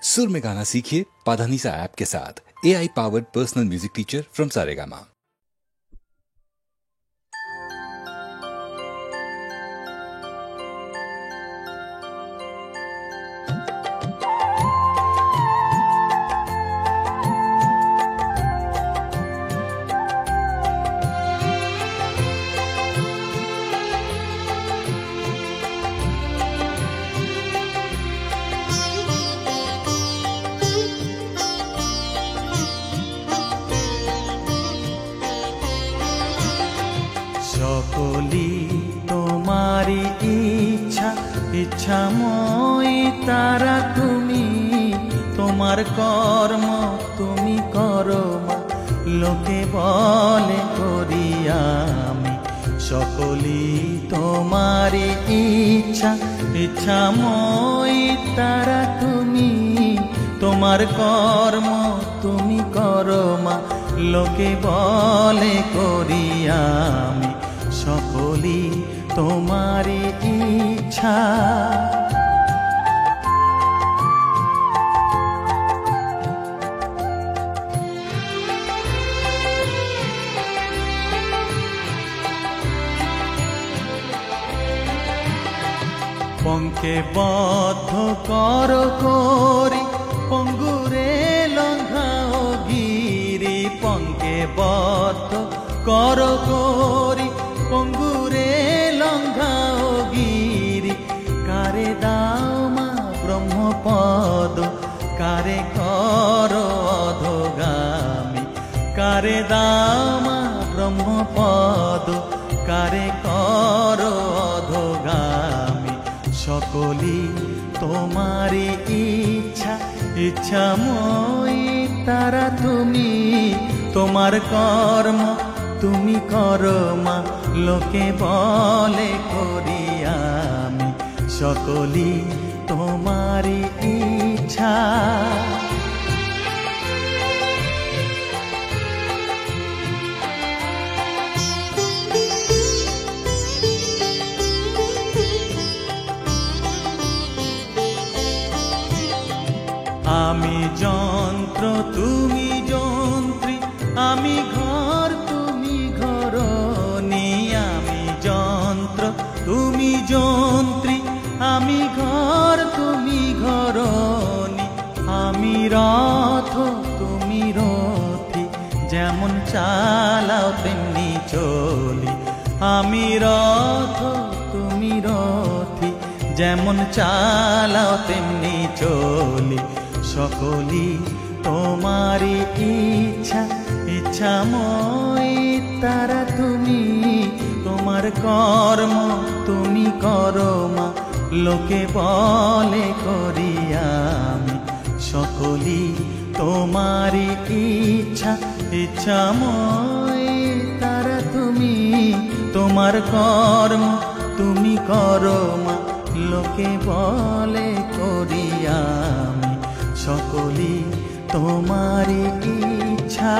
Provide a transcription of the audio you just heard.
सुर में गाना सीखिए पाधानीसा ऐप के साथ। AI powered personal music teacher from Saregama. সকলি তোমারি ইচ্ছা ইচ্ছাময়ী তারা তুমি, তোমার কর্ম তুমি করো মা, লোকে বলে করি আমি। সকলি তোমারি ইচ্ছা ইচ্ছাময়ী তারা তুমি, তোমার কর্ম তুমি করো মা, লোকে বলে করি আমি। সকলি তোমারি ইচ্ছা। পঙ্কে বদ্ধ কর করি, পঙ্গুরে লঙ্ঘাও গিরি। পঙ্কে বদ্ধ কর করি, পঙ্গুরে লঙ্ঘাও গিরি। কারে দাও মা ব্রহ্মপদ, কারে কর অধোগামী। কারে দাও মা ব্রহ্মপদ, কারে কর অধোগামী। সকলি তোমারি ইচ্ছা ইচ্ছাময়ী তারা তুমি, তোমার কর্ম তুমি করো মা, লোকে বলে করি আমি। সকলি তোমারি ইচ্ছা। আমি যন্ত্র তুমি যন্ত্রী, আমি ঘর তুমি ঘরণী। আমি যন্ত্র তুমি যন্ত্রী, আমি ঘর তুমি ঘরণী। আমি রথ তুমি রথী, যেমন চালাও তেমনি চলি। আমি রথ তুমি রথী, যেমন চালাও তেমনি চলি। সকলি তোমারি ইচ্ছা ইচ্ছাময়ী তারা তুমি, তোমার কর্ম তুমি করো মা, লোকে বলে করি আমি। সকলি তোমারি ইচ্ছা ইচ্ছাময়ী তারা তুমি, তোমার কর্ম তুমি করো মা, লোকে বলে করি আমি। সকলি তোমারি ইচ্ছা।